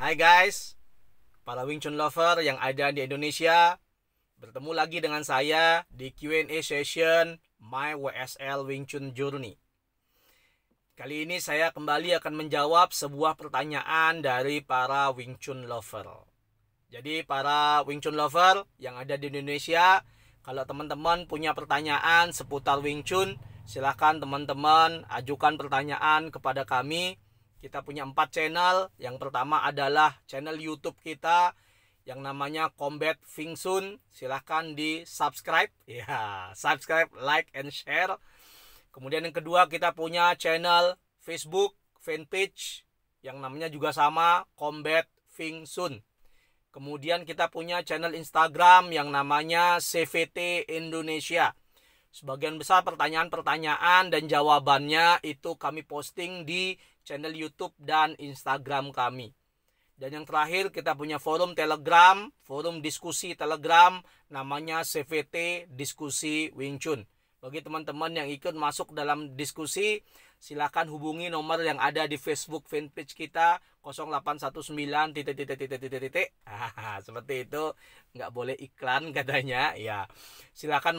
Hai guys, para Wing Chun lover yang ada di Indonesia. Bertemu lagi dengan saya di Q&A session My WSL Wing Chun Journey. Kali ini saya kembali akan menjawab sebuah pertanyaan dari para Wing Chun lover. Jadi para Wing Chun lover yang ada di Indonesia, kalau teman-teman punya pertanyaan seputar Wing Chun, silahkan teman-teman ajukan pertanyaan kepada kami. Kita punya 4 channel. Yang pertama adalah channel YouTube kita yang namanya Combat Wing Chun. Silahkan di subscribe. Ya, subscribe, like, and share. Kemudian yang kedua kita punya channel Facebook fanpage yang namanya juga sama, Combat Wing Chun. Kemudian kita punya channel Instagram yang namanya CVT Indonesia. Sebagian besar pertanyaan-pertanyaan dan jawabannya itu kami posting di channel YouTube dan Instagram kami. Dan yang terakhir kita punya forum Telegram, forum diskusi Telegram namanya CVT Diskusi Wing Chun. Bagi teman-teman yang ikut masuk dalam diskusi, silakan hubungi nomor yang ada di Facebook fanpage kita 0819 seperti itu. Nggak boleh iklan katanya. Ya, silakan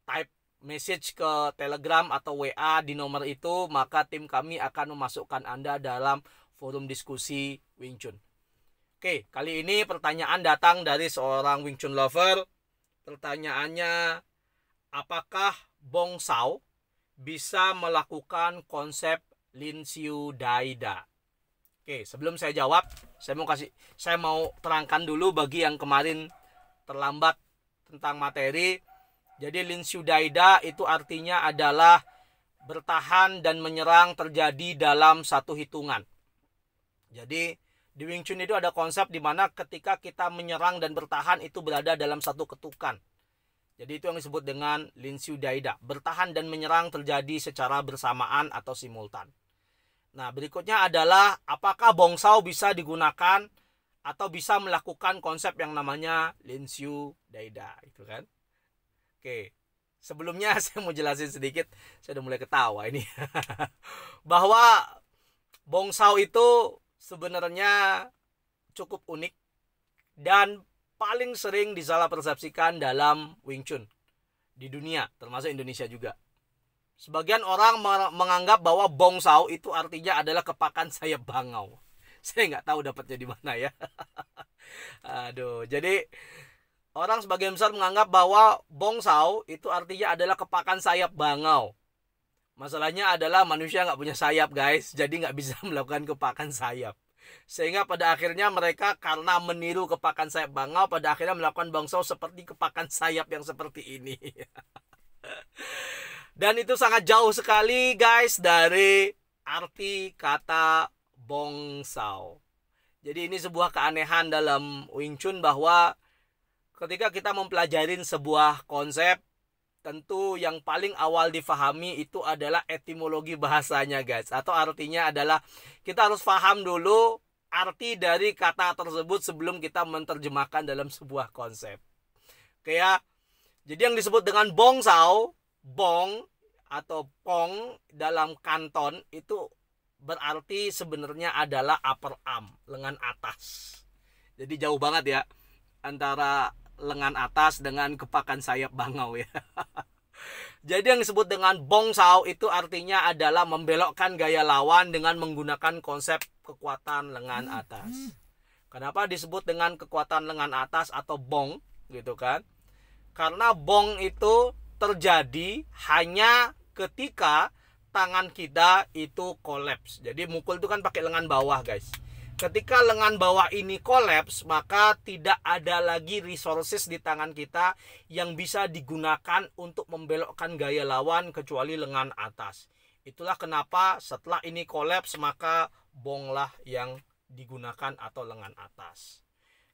type message ke Telegram atau WA di nomor itu, maka tim kami akan memasukkan Anda dalam forum diskusi Wing Chun. Oke, kali ini pertanyaan datang dari seorang Wing Chun lover. Pertanyaannya, apakah Bong Sau bisa melakukan konsep Lin Siu Dai Da? Oke, sebelum saya jawab, saya mau terangkan dulu bagi yang kemarin terlambat tentang materi. Jadi Lin Siu Dai Da itu artinya adalah bertahan dan menyerang terjadi dalam satu hitungan. Jadi di Wing Chun itu ada konsep di mana ketika kita menyerang dan bertahan itu berada dalam satu ketukan. Jadi itu yang disebut dengan Lin Siu Dai Da. Bertahan dan menyerang terjadi secara bersamaan atau simultan. Nah, berikutnya adalah apakah Bong Sau bisa digunakan atau bisa melakukan konsep yang namanya Lin Siu Dai Da, itu kan? Oke, sebelumnya saya mau jelasin sedikit. Saya udah mulai ketawa ini. Bahwa Bong Sau itu sebenarnya cukup unik dan paling sering disalah persepsikan dalam Wing Chun di dunia, termasuk Indonesia juga. Sebagian orang menganggap bahwa Bong Sau itu artinya adalah kepakan sayap bangau. Saya nggak tahu dapatnya di mana ya. Aduh, jadi orang sebagian besar menganggap bahwa Bong Sau itu artinya adalah kepakan sayap bangau. Masalahnya adalah manusia nggak punya sayap guys, jadi nggak bisa melakukan kepakan sayap. Sehingga pada akhirnya mereka karena meniru kepakan sayap bangau, pada akhirnya melakukan Bong Sau seperti kepakan sayap yang seperti ini. Dan itu sangat jauh sekali guys dari arti kata Bong Sau. Jadi ini sebuah keanehan dalam Wing Chun bahwa ketika kita mempelajarin sebuah konsep, tentu yang paling awal difahami itu adalah etimologi bahasanya guys. Atau artinya adalah kita harus paham dulu arti dari kata tersebut sebelum kita menerjemahkan dalam sebuah konsep. Oke ya. Jadi yang disebut dengan Bong Sau, Bong atau Pong dalam Kanton itu berarti sebenarnya adalah upper arm, lengan atas. Jadi jauh banget ya antara lengan atas dengan kepakan sayap bangau ya. Jadi yang disebut dengan Bong Sau itu artinya adalah membelokkan gaya lawan dengan menggunakan konsep kekuatan lengan atas. Kenapa disebut dengan kekuatan lengan atas atau Bong gitu kan? Karena Bong itu terjadi hanya ketika tangan kita itu kolaps. Jadi mukul itu kan pakai lengan bawah guys. Ketika lengan bawah ini kolaps, maka tidak ada lagi resources di tangan kita yang bisa digunakan untuk membelokkan gaya lawan kecuali lengan atas. Itulah kenapa setelah ini kolaps maka bonglah yang digunakan atau lengan atas.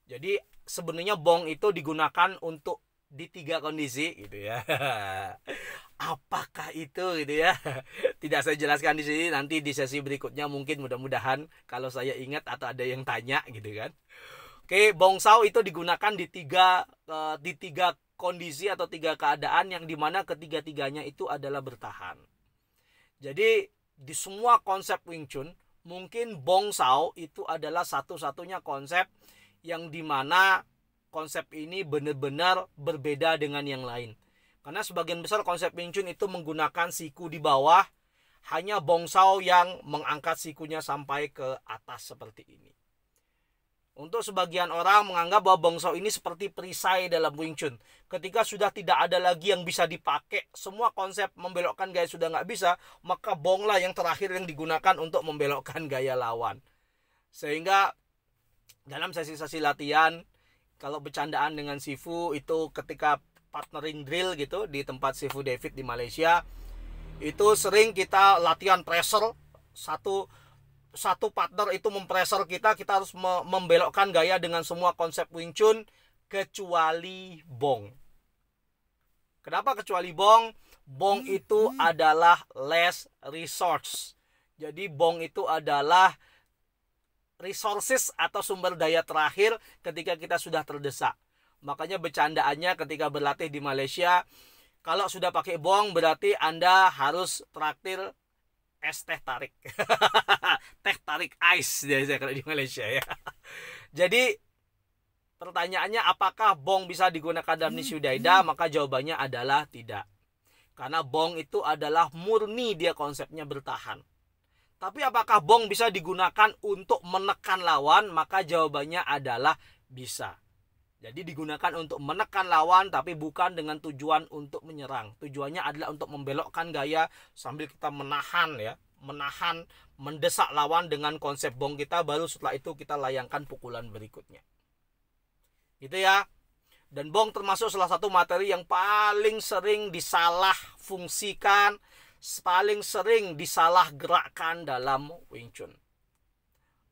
Jadi sebenarnya bong itu digunakan untuk di 3 kondisi gitu ya. Apakah itu gitu ya? Tidak saya jelaskan di sini, nanti di sesi berikutnya mungkin mudah-mudahan kalau saya ingat atau ada yang tanya gitu kan. Oke, Bong Sau itu digunakan di tiga kondisi atau 3 keadaan yang dimana ketiga-tiganya itu adalah bertahan. Jadi di semua konsep Wing Chun mungkin Bong Sao itu adalah satu-satunya konsep yang dimana konsep ini benar-benar berbeda dengan yang lain. Karena sebagian besar konsep Wing Chun itu menggunakan siku di bawah, hanya Bong Sao yang mengangkat sikunya sampai ke atas seperti ini. Untuk sebagian orang menganggap bahwa Bong Sao ini seperti perisai dalam Wing Chun. Ketika sudah tidak ada lagi yang bisa dipakai, semua konsep membelokkan gaya sudah nggak bisa, maka Bong lah yang terakhir yang digunakan untuk membelokkan gaya lawan. Sehingga dalam sesi-sesi latihan, kalau bercandaan dengan Sifu itu ketika partnering drill gitu di tempat Sifu David di Malaysia, itu sering kita latihan pressure, satu partner itu mempressure kita harus membelokkan gaya dengan semua konsep Wing Chun kecuali Bong. Kenapa kecuali Bong? Bong itu adalah last resource. Jadi Bong itu adalah resources atau sumber daya terakhir ketika kita sudah terdesak. Makanya bercandaannya ketika berlatih di Malaysia, kalau sudah pakai Bong berarti Anda harus traktir es teh tarik. Teh tarik ice biasanya kalau di Malaysia ya. Jadi pertanyaannya apakah Bong bisa digunakan dalam Ninshu Daida? Maka jawabannya adalah tidak. Karena Bong itu adalah murni dia konsepnya bertahan. Tapi apakah Bong bisa digunakan untuk menekan lawan? Maka jawabannya adalah bisa. Jadi digunakan untuk menekan lawan tapi bukan dengan tujuan untuk menyerang. Tujuannya adalah untuk membelokkan gaya sambil kita menahan ya. Menahan, mendesak lawan dengan konsep Bong kita, baru setelah itu kita layangkan pukulan berikutnya. Gitu ya. Dan Bong termasuk salah satu materi yang paling sering disalah fungsikan, paling sering disalah gerakkan dalam Wing Chun.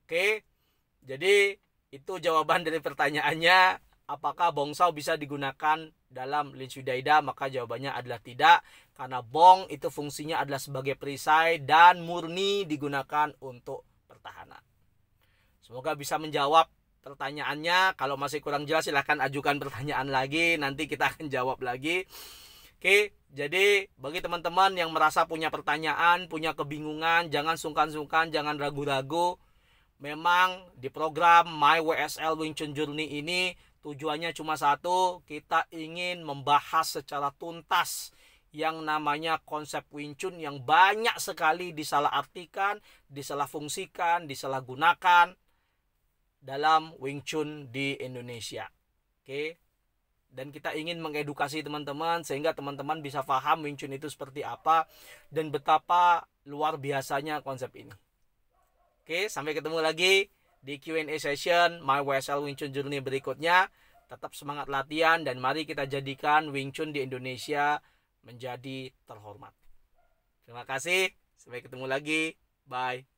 Oke. Jadi itu jawaban dari pertanyaannya. Apakah Bong Sao bisa digunakan dalam Ninshu Daida? Maka jawabannya adalah tidak. Karena Bong itu fungsinya adalah sebagai perisai dan murni digunakan untuk pertahanan. Semoga bisa menjawab pertanyaannya. Kalau masih kurang jelas silahkan ajukan pertanyaan lagi. Nanti kita akan jawab lagi. Oke, jadi bagi teman-teman yang merasa punya pertanyaan, punya kebingungan, jangan sungkan-sungkan, jangan ragu-ragu. Memang di program My WSL Wing Chun Journey ini tujuannya cuma satu, kita ingin membahas secara tuntas yang namanya konsep Wing Chun yang banyak sekali disalahartikan, disalahfungsikan, disalahgunakan dalam Wing Chun di Indonesia. Oke. Dan kita ingin mengedukasi teman-teman sehingga teman-teman bisa paham Wing Chun itu seperti apa dan betapa luar biasanya konsep ini. Oke, sampai ketemu lagi di Q&A session My WSL Wing Chun Journey berikutnya. Tetap semangat latihan dan mari kita jadikan Wing Chun di Indonesia menjadi terhormat. Terima kasih, sampai ketemu lagi. Bye.